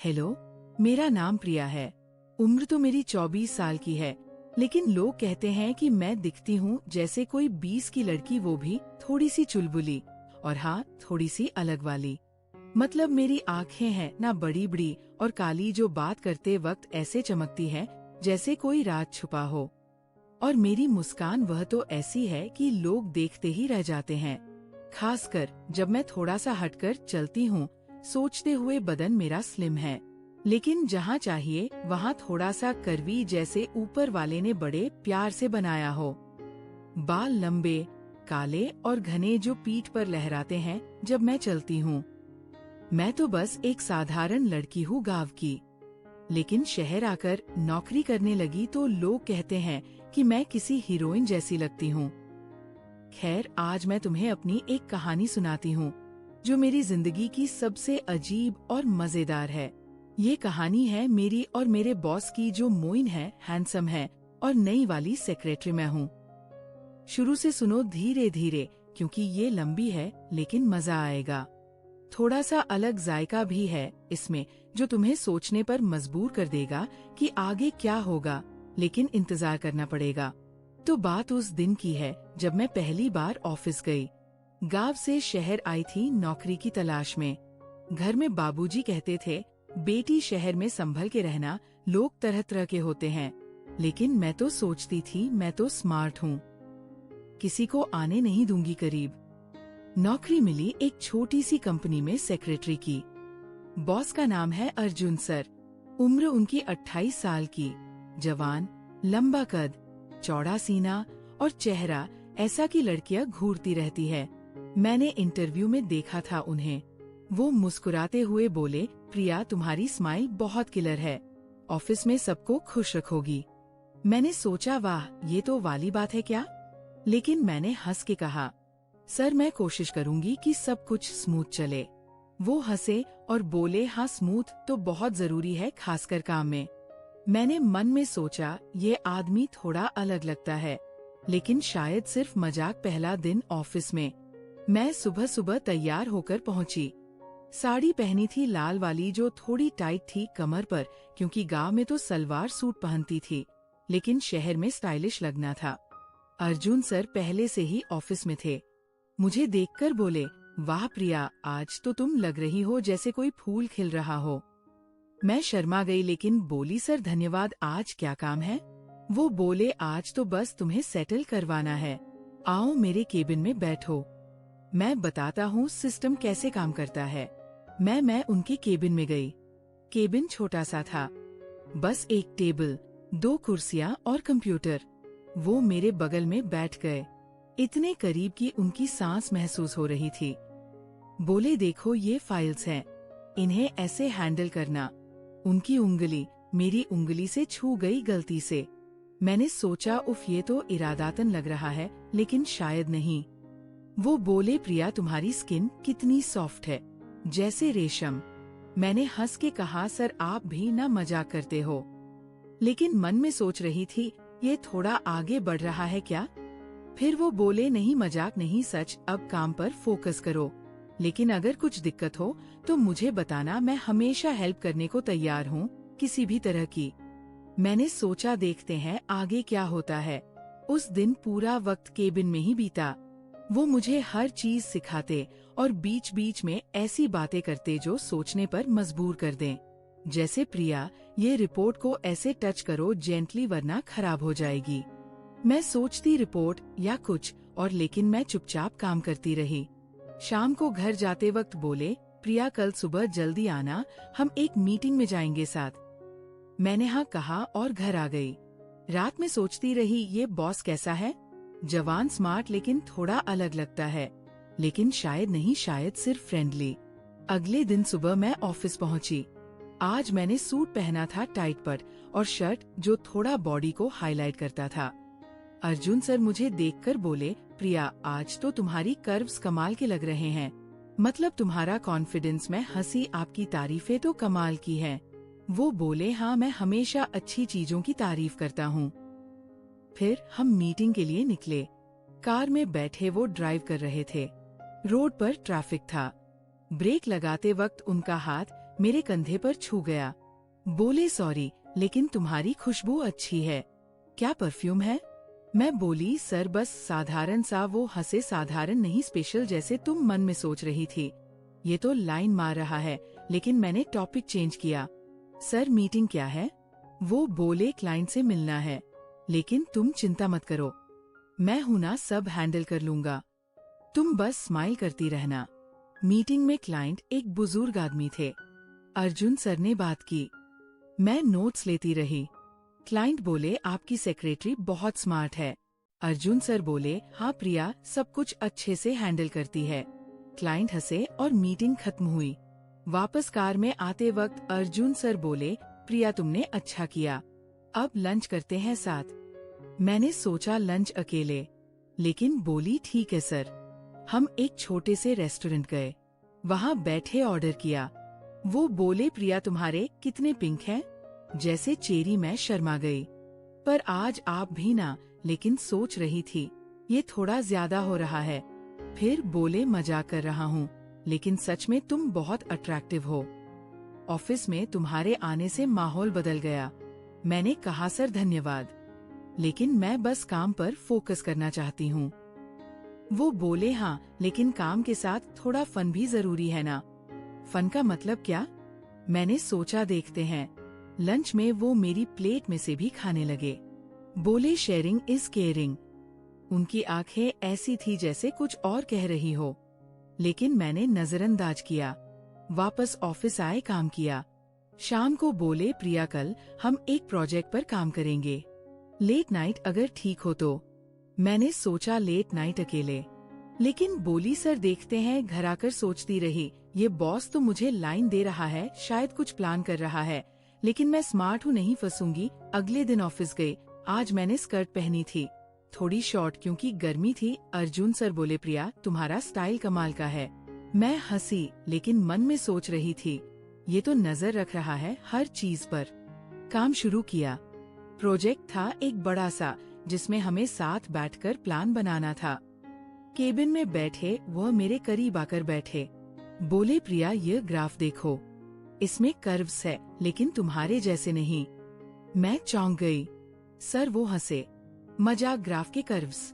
Hello, मेरा नाम प्रिया है। उम्र तो मेरी 24 साल की है, लेकिन लोग कहते हैं कि मैं दिखती हूँ जैसे कोई 20 की लड़की, वो भी थोड़ी सी चुलबुली और हाँ, थोड़ी सी अलग वाली। मतलब मेरी आँखें हैं ना बड़ी बड़ी और काली, जो बात करते वक्त ऐसे चमकती है जैसे कोई राज छुपा हो। और मेरी मुस्कान वह तो ऐसी है कि लोग देखते ही रह जाते हैं, खासकर जब मैं थोड़ा सा हटकर चलती हूँ। सोचते हुए बदन मेरा स्लिम है, लेकिन जहाँ चाहिए वहाँ थोड़ा सा कर्वी, जैसे ऊपर वाले ने बड़े प्यार से बनाया हो। बाल लंबे, काले और घने, जो पीठ पर लहराते हैं जब मैं चलती हूँ। मैं तो बस एक साधारण लड़की हूँ गाँव की, लेकिन शहर आकर नौकरी करने लगी तो लोग कहते हैं कि मैं किसी हीरोइन जैसी लगती हूँ। खैर, आज मैं तुम्हें अपनी एक कहानी सुनाती हूँ, जो मेरी जिंदगी की सबसे अजीब और मजेदार है। ये कहानी है मेरी और मेरे बॉस की, जो मोइन है, हैंडसम है और नई वाली सेक्रेटरी मैं हूँ। शुरू से सुनो धीरे धीरे, क्योंकि ये लंबी है लेकिन मजा आएगा। थोड़ा सा अलग जायका भी है इसमें, जो तुम्हें सोचने पर मजबूर कर देगा कि आगे क्या होगा, लेकिन इंतजार करना पड़ेगा। तो बात उस दिन की है जब मैं पहली बार ऑफिस गई। गांव से शहर आई थी नौकरी की तलाश में। घर में बाबूजी कहते थे, बेटी शहर में संभल के रहना, लोग तरह तरह के होते हैं। लेकिन मैं तो सोचती थी मैं तो स्मार्ट हूँ, किसी को आने नहीं दूंगी करीब। नौकरी मिली एक छोटी सी कंपनी में सेक्रेटरी की। बॉस का नाम है अर्जुन सर। उम्र उनकी 28 साल की। जवान, लंबा कद, चौड़ा सीना और चेहरा ऐसा कि लड़कियां घूरती रहती है। मैंने इंटरव्यू में देखा था उन्हें। वो मुस्कुराते हुए बोले, प्रिया तुम्हारी स्माइल बहुत किलर है, ऑफिस में सबको खुश रखोगी। मैंने सोचा, वाह, ये तो वाली बात है क्या। लेकिन मैंने हंस के कहा, सर मैं कोशिश करूंगी कि सब कुछ स्मूथ चले। वो हंसे और बोले, हाँ स्मूथ तो बहुत जरूरी है, खासकर काम में। मैंने मन में सोचा, ये आदमी थोड़ा अलग लगता है, लेकिन शायद सिर्फ मजाक। पहला दिन ऑफिस में मैं सुबह सुबह तैयार होकर पहुंची। साड़ी पहनी थी लाल वाली, जो थोड़ी टाइट थी कमर पर, क्योंकि गांव में तो सलवार सूट पहनती थी, लेकिन शहर में स्टाइलिश लगना था। अर्जुन सर पहले से ही ऑफिस में थे। मुझे देखकर बोले, वाह प्रिया, आज तो तुम लग रही हो जैसे कोई फूल खिल रहा हो। मैं शर्मा गई, लेकिन बोली, सर धन्यवाद, आज क्या काम है। वो बोले, आज तो बस तुम्हें सेटल करवाना है, आओ मेरे केबिन में बैठो, मैं बताता हूँ सिस्टम कैसे काम करता है। मैं उनके केबिन में गई। केबिन छोटा सा था, बस एक टेबल, 2 कुर्सियाँ और कंप्यूटर। वो मेरे बगल में बैठ गए, इतने करीब कि उनकी सांस महसूस हो रही थी। बोले, देखो ये फाइल्स हैं, इन्हें ऐसे हैंडल करना। उनकी उंगली मेरी उंगली से छू गई गलती से। मैंने सोचा, उफ, ये तो इरादातन लग रहा है, लेकिन शायद नहीं। वो बोले, प्रिया तुम्हारी स्किन कितनी सॉफ्ट है, जैसे रेशम। मैंने हंस के कहा, सर आप भी ना मजाक करते हो। लेकिन मन में सोच रही थी, ये थोड़ा आगे बढ़ रहा है क्या। फिर वो बोले, नहीं मजाक नहीं, सच, अब काम पर फोकस करो, लेकिन अगर कुछ दिक्कत हो तो मुझे बताना, मैं हमेशा हेल्प करने को तैयार हूँ, किसी भी तरह की। मैंने सोचा, देखते हैं आगे क्या होता है। उस दिन पूरा वक्त केबिन में ही बीता। वो मुझे हर चीज सिखाते और बीच बीच में ऐसी बातें करते जो सोचने पर मजबूर कर दें। जैसे, प्रिया ये रिपोर्ट को ऐसे टच करो जेंटली, वरना खराब हो जाएगी। मैं सोचती रिपोर्ट या कुछ और, लेकिन मैं चुपचाप काम करती रही। शाम को घर जाते वक्त बोले, प्रिया कल सुबह जल्दी आना, हम एक मीटिंग में जाएंगे साथ। मैंने हाँ कहा और घर आ गई। रात में सोचती रही, ये बॉस कैसा है, जवान, स्मार्ट, लेकिन थोड़ा अलग लगता है। लेकिन शायद नहीं, शायद सिर्फ फ्रेंडली। अगले दिन सुबह मैं ऑफिस पहुंची। आज मैंने सूट पहना था, टाइट पट और शर्ट जो थोड़ा बॉडी को हाईलाइट करता था। अर्जुन सर मुझे देखकर बोले, प्रिया आज तो तुम्हारी कर्व्स कमाल के लग रहे हैं, मतलब तुम्हारा कॉन्फिडेंस। मैं हंसी, आपकी तारीफें तो कमाल की हैं। वो बोले, हाँ मैं हमेशा अच्छी चीजों की तारीफ करता हूँ। फिर हम मीटिंग के लिए निकले। कार में बैठे वो ड्राइव कर रहे थे। रोड पर ट्रैफिक था। ब्रेक लगाते वक्त उनका हाथ मेरे कंधे पर छू गया। बोले सॉरी, लेकिन तुम्हारी खुशबू अच्छी है। क्या परफ्यूम है? मैं बोली सर बस साधारण सा। वो हंसे, साधारण नहीं, स्पेशल, जैसे तुम मन में सोच रही थी। ये तो लाइन मार रहा है, लेकिन मैंने टॉपिक चेंज किया। सर मीटिंग क्या है? वो बोले क्लाइंट से मिलना है, लेकिन तुम चिंता मत करो, मैं हूं ना, सब हैंडल कर लूंगा, तुम बस स्माइल करती रहना। मीटिंग में क्लाइंट एक बुजुर्ग आदमी थे। अर्जुन सर ने बात की, मैं नोट्स लेती रही। क्लाइंट बोले आपकी सेक्रेटरी बहुत स्मार्ट है। अर्जुन सर बोले हाँ प्रिया सब कुछ अच्छे से हैंडल करती है। क्लाइंट हंसे और मीटिंग खत्म हुई। वापस कार में आते वक्त अर्जुन सर बोले प्रिया तुमने अच्छा किया, अब लंच करते हैं साथ। मैंने सोचा लंच अकेले, लेकिन बोली ठीक है सर। हम एक छोटे से रेस्टोरेंट गए, वहाँ बैठे ऑर्डर किया। वो बोले प्रिया तुम्हारे कितने पिंक हैं? जैसे चेरी। मैं शर्मा गई। पर आज आप भी ना, लेकिन सोच रही थी ये थोड़ा ज्यादा हो रहा है। फिर बोले मजाक कर रहा हूँ, लेकिन सच में तुम बहुत अट्रैक्टिव हो। ऑफिस में तुम्हारे आने से माहौल बदल गया। मैंने कहा सर धन्यवाद, लेकिन मैं बस काम पर फोकस करना चाहती हूँ। वो बोले हाँ, लेकिन काम के साथ थोड़ा फन भी जरूरी है ना। फन का मतलब क्या? मैंने सोचा देखते हैं। लंच में वो मेरी प्लेट में से भी खाने लगे। बोले शेयरिंग इज केयरिंग। उनकी आंखें ऐसी थी जैसे कुछ और कह रही हो, लेकिन मैंने नजरअंदाज किया। वापस ऑफिस आए, काम किया। शाम को बोले प्रिया कल हम एक प्रोजेक्ट पर काम करेंगे, लेट नाइट अगर ठीक हो तो। मैंने सोचा लेट नाइट अकेले, लेकिन बोली सर देखते हैं। घर आकर सोचती रही ये बॉस तो मुझे लाइन दे रहा है, शायद कुछ प्लान कर रहा है, लेकिन मैं स्मार्ट हूँ, नहीं फंसूंगी। अगले दिन ऑफिस गई। आज मैंने स्कर्ट पहनी थी, थोड़ी शॉर्ट क्योंकि गर्मी थी। अर्जुन सर बोले प्रिया तुम्हारा स्टाइल कमाल का है। मैं हंसी, लेकिन मन में सोच रही थी ये तो नजर रख रहा है हर चीज पर। काम शुरू किया। प्रोजेक्ट था एक बड़ा सा, जिसमें हमें साथ बैठकर प्लान बनाना था। केबिन में बैठे वह मेरे करीब आकर बैठे। बोले प्रिया ये ग्राफ देखो, इसमें कर्व्स है, लेकिन तुम्हारे जैसे नहीं। मैं चौंक गई। सर वो हंसे, मजाक, ग्राफ के कर्व्स।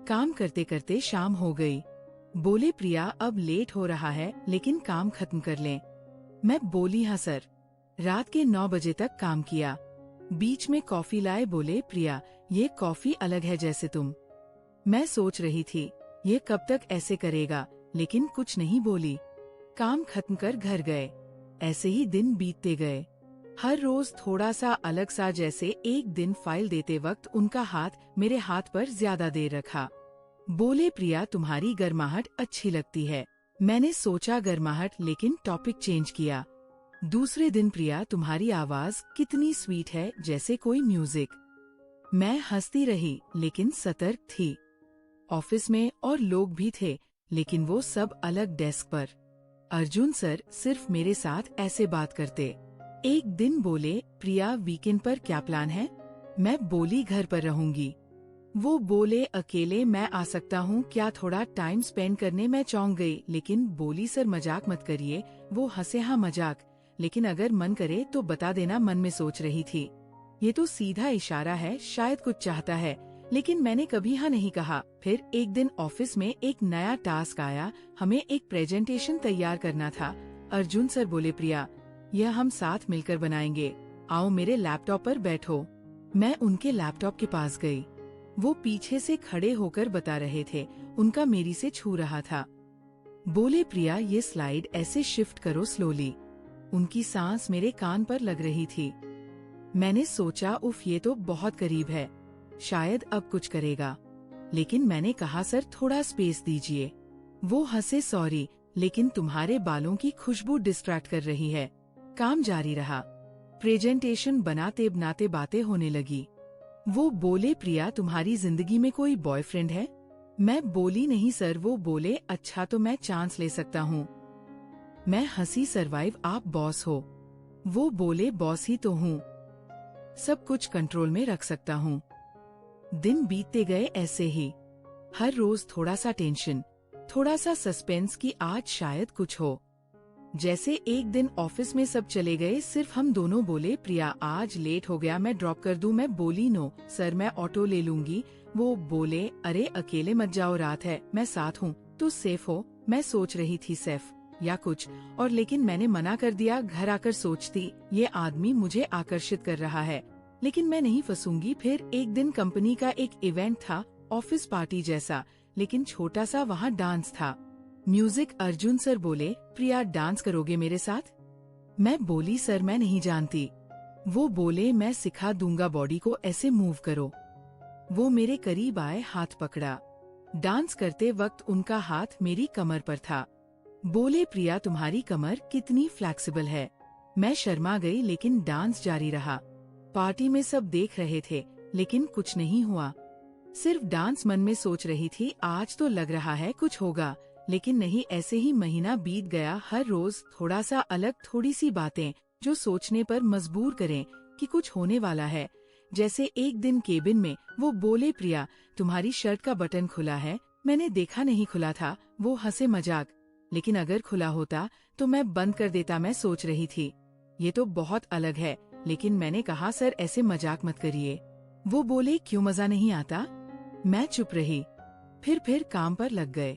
काम करते करते शाम हो गई। बोले प्रिया अब लेट हो रहा है, लेकिन काम खत्म कर लें। मैं बोली हाँ सर। रात के 9 बजे तक काम किया। बीच में कॉफी लाए। बोले प्रिया ये कॉफी अलग है जैसे तुम। मैं सोच रही थी ये कब तक ऐसे करेगा, लेकिन कुछ नहीं बोली। काम खत्म कर घर गए। ऐसे ही दिन बीतते गए, हर रोज थोड़ा सा अलग सा। जैसे एक दिन फाइल देते वक्त उनका हाथ मेरे हाथ पर ज्यादा देर रखा। बोले प्रिया तुम्हारी गर्माहट अच्छी लगती है। मैंने सोचा गर्माहट, लेकिन टॉपिक चेंज किया। दूसरे दिन प्रिया तुम्हारी आवाज कितनी स्वीट है, जैसे कोई म्यूजिक। मैं हंसती रही, लेकिन सतर्क थी। ऑफिस में और लोग भी थे, लेकिन वो सब अलग डेस्क पर। अर्जुन सर सिर्फ मेरे साथ ऐसे बात करते। एक दिन बोले प्रिया वीकेंड पर क्या प्लान है? मैं बोली घर पर रहूंगी। वो बोले अकेले? मैं आ सकता हूँ क्या थोड़ा टाइम स्पेंड करने? मैं चौंक गई, लेकिन बोली सर मजाक मत करिए। वो हंसे हाँ मजाक, लेकिन अगर मन करे तो बता देना। मन में सोच रही थी ये तो सीधा इशारा है, शायद कुछ चाहता है, लेकिन मैंने कभी हाँ नहीं कहा। फिर एक दिन ऑफिस में एक नया टास्क आया, हमें एक प्रेजेंटेशन तैयार करना था। अर्जुन सर बोले प्रिया यह हम साथ मिलकर बनाएंगे, आओ मेरे लैपटॉप पर बैठो। मैं उनके लैपटॉप के पास गई। वो पीछे से खड़े होकर बता रहे थे, उनका मेरी से छू रहा था। बोले प्रिया ये स्लाइड ऐसे शिफ्ट करो स्लोली। उनकी सांस मेरे कान पर लग रही थी। मैंने सोचा उफ ये तो बहुत करीब है, शायद अब कुछ करेगा, लेकिन मैंने कहा सर थोड़ा स्पेस दीजिए। वो हंसे सॉरी, लेकिन तुम्हारे बालों की खुशबू डिस्ट्रैक्ट कर रही है। काम जारी रहा। प्रेजेंटेशन बनाते बनाते बातें होने लगी। वो बोले प्रिया तुम्हारी जिंदगी में कोई बॉयफ्रेंड है? मैं बोली नहीं सर। वो बोले अच्छा तो मैं चांस ले सकता हूँ। मैं हंसी सरवाइव, आप बॉस हो। वो बोले बॉस ही तो हूँ, सब कुछ कंट्रोल में रख सकता हूँ। दिन बीतते गए ऐसे ही, हर रोज थोड़ा सा टेंशन, थोड़ा सा सस्पेंस कि आज शायद कुछ हो। जैसे एक दिन ऑफिस में सब चले गए, सिर्फ हम दोनों बोले, प्रिया आज लेट हो गया, मैं ड्रॉप कर दूं? मैं बोली नो सर, मैं ऑटो ले लूंगी। वो बोले अरे अकेले मत जाओ, रात है, मैं साथ हूँ, तू सेफ हो। मैं सोच रही थी सेफ या कुछ और, लेकिन मैंने मना कर दिया। घर आकर सोचती ये आदमी मुझे आकर्षित कर रहा है, लेकिन मैं नहीं फंसूंगी। फिर एक दिन कंपनी का एक इवेंट था, ऑफिस पार्टी जैसा, लेकिन छोटा सा। वहाँ डांस था, म्यूजिक। अर्जुन सर बोले प्रिया डांस करोगे मेरे साथ? मैं बोली सर मैं नहीं जानती। वो बोले मैं सिखा दूंगा, बॉडी को ऐसे मूव करो। वो मेरे करीब आए, हाथ पकड़ा। डांस करते वक्त उनका हाथ मेरी कमर पर था। बोले प्रिया तुम्हारी कमर कितनी फ्लेक्सिबल है। मैं शर्मा गई, लेकिन डांस जारी रहा। पार्टी में सब देख रहे थे, लेकिन कुछ नहीं हुआ। सिर्फ डांस मन में सोच रही थी, आज तो लग रहा है कुछ होगा, लेकिन नहीं। ऐसे ही महीना बीत गया। हर रोज थोड़ा सा अलग, थोड़ी सी बातें जो सोचने पर मजबूर करें कि कुछ होने वाला है। जैसे एक दिन केबिन में वो बोले प्रिया तुम्हारी शर्ट का बटन खुला है। मैंने देखा नहीं खुला था। वो हंसे मजाक, लेकिन अगर खुला होता तो मैं बंद कर देता। मैं सोच रही थी ये तो बहुत अलग है, लेकिन मैंने कहा सर ऐसे मजाक मत करिए। वो बोले क्यों मजा नहीं आता? मैं चुप रही। फिर काम पर लग गए।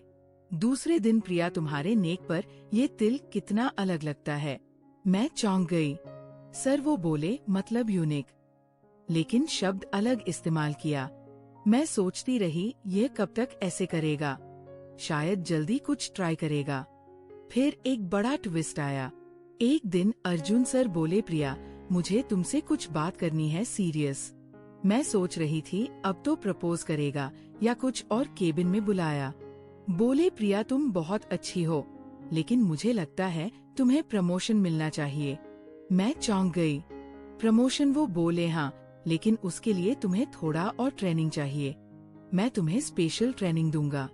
दूसरे दिन प्रिया तुम्हारे नेक पर ये तिल कितना अलग लगता है। मैं चौंक गई। सर वो बोले मतलब यूनिक, लेकिन शब्द अलग इस्तेमाल किया। मैं सोचती रही ये कब तक ऐसे करेगा, शायद जल्दी कुछ ट्राई करेगा। फिर एक बड़ा ट्विस्ट आया। एक दिन अर्जुन सर बोले प्रिया मुझे तुमसे कुछ बात करनी है, सीरियस। मैं सोच रही थी अब तो प्रपोज करेगा या कुछ और। केबिन में बुलाया। बोले प्रिया तुम बहुत अच्छी हो, लेकिन मुझे लगता है तुम्हें प्रमोशन मिलना चाहिए। मैं चौंक गई। प्रमोशन? वो बोले हाँ, लेकिन उसके लिए तुम्हें थोड़ा और ट्रेनिंग चाहिए। मैं तुम्हें स्पेशल ट्रेनिंग दूंगा।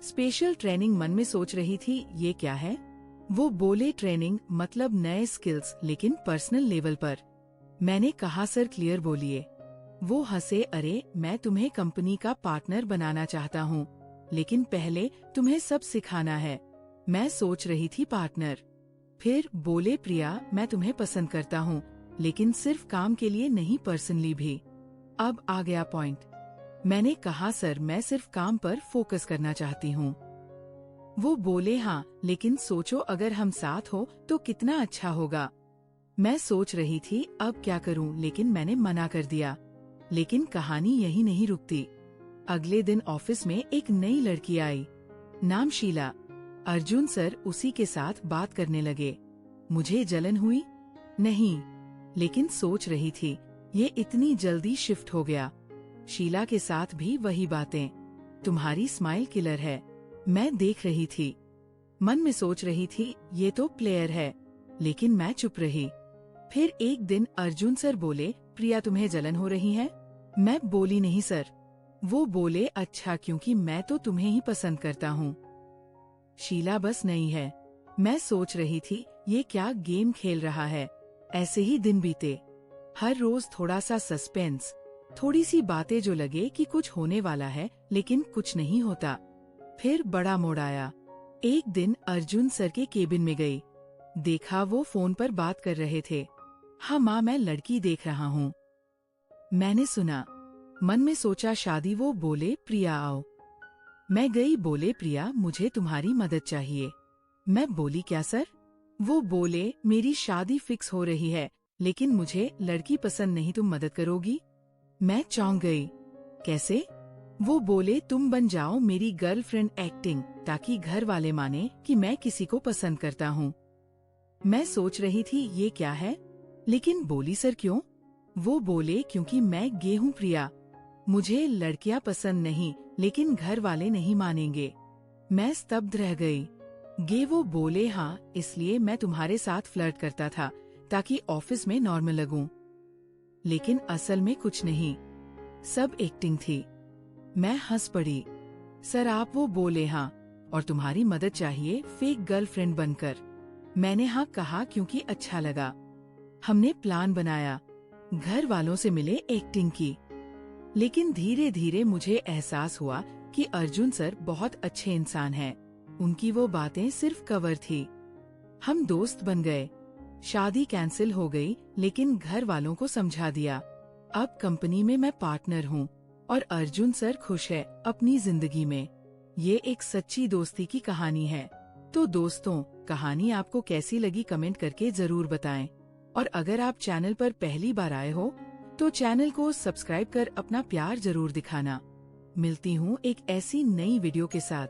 Special training? मन में सोच रही थी ये क्या है। वो बोले ट्रेनिंग मतलब नए स्किल्स, लेकिन पर्सनल लेवल पर। मैंने कहा सर क्लियर बोलिए। वो हंसे, अरे मैं तुम्हें कंपनी का पार्टनर बनाना चाहता हूँ, लेकिन पहले तुम्हें सब सिखाना है। मैं सोच रही थी पार्टनर। फिर बोले प्रिया मैं तुम्हें पसंद करता हूँ, लेकिन सिर्फ काम के लिए नहीं, पर्सनली भी। अब आ गया पॉइंट। मैंने कहा सर मैं सिर्फ काम पर फोकस करना चाहती हूँ। वो बोले हाँ, लेकिन सोचो अगर हम साथ हो तो कितना अच्छा होगा। मैं सोच रही थी अब क्या करूँ, लेकिन मैंने मना कर दिया। लेकिन कहानी यही नहीं रुकती। अगले दिन ऑफिस में एक नई लड़की आई, नाम शीला। अर्जुन सर उसी के साथ बात करने लगे। मुझे जलन हुई नहीं, लेकिन सोच रही थी ये इतनी जल्दी शिफ्ट हो गया। शीला के साथ भी वही बातें, तुम्हारी स्माइल किलर है। मैं देख रही थी, मन में सोच रही थी ये तो प्लेयर है, लेकिन मैं चुप रही। फिर एक दिन अर्जुन सर बोले प्रिया तुम्हें जलन हो रही है? मैं बोली नहीं सर। वो बोले अच्छा, क्योंकि मैं तो तुम्हें ही पसंद करता हूँ। शीला बस नहीं है। मैं सोच रही थी ये क्या गेम खेल रहा है। ऐसे ही दिन बीते। हर रोज थोड़ा सा सस्पेंस, थोड़ी सी बातें जो लगे कि कुछ होने वाला है, लेकिन कुछ नहीं होता। फिर बड़ा मोड़ आया। एक दिन अर्जुन सर के केबिन में गई, देखा वो फोन पर बात कर रहे थे। हाँ माँ मैं लड़की देख रहा हूँ। मैंने सुना, मन में सोचा शादी। वो बोले प्रिया आओ। मैं गई। बोले प्रिया मुझे तुम्हारी मदद चाहिए। मैं बोली क्या सर? वो बोले मेरी शादी फिक्स हो रही है, लेकिन मुझे लड़की पसंद नहीं, तुम मदद करोगी? मैं चौंक गई। कैसे? वो बोले तुम बन जाओ मेरी गर्लफ्रेंड एक्टिंग, ताकि घर वाले माने कि मैं किसी को पसंद करता हूँ। मैं सोच रही थी ये क्या है, लेकिन बोली सर क्यों? वो बोले क्योंकि मैं गे हूँ प्रिया, मुझे लड़कियां पसंद नहीं, लेकिन घर वाले नहीं मानेंगे। मैं स्तब्ध रह गई। गे? वो बोले हाँ, इसलिए मैं तुम्हारे साथ फ्लर्ट करता था ताकि ऑफिस में नॉर्मल लगूं। लेकिन असल में कुछ नहीं, सब एक्टिंग थी। मैं हंस पड़ी। सर आप? वो बोले हाँ, और तुम्हारी मदद चाहिए फेक गर्लफ्रेंड बनकर। मैंने हाँ कहा क्योंकि अच्छा लगा। हमने प्लान बनाया, घर वालों से मिले, एक्टिंग की। लेकिन धीरे धीरे मुझे एहसास हुआ कि अर्जुन सर बहुत अच्छे इंसान हैं। उनकी वो बातें सिर्फ कवर थी। हम दोस्त बन गए। शादी कैंसिल हो गई, लेकिन घर वालों को समझा दिया। अब कंपनी में मैं पार्टनर हूँ और अर्जुन सर खुश है अपनी जिंदगी में। ये एक सच्ची दोस्ती की कहानी है। तो दोस्तों, कहानी आपको कैसी लगी कमेंट करके जरूर बताएं। और अगर आप चैनल पर पहली बार आए हो तो चैनल को सब्सक्राइब कर अपना प्यार जरूर दिखाना। मिलती हूँ एक ऐसी नई वीडियो के साथ।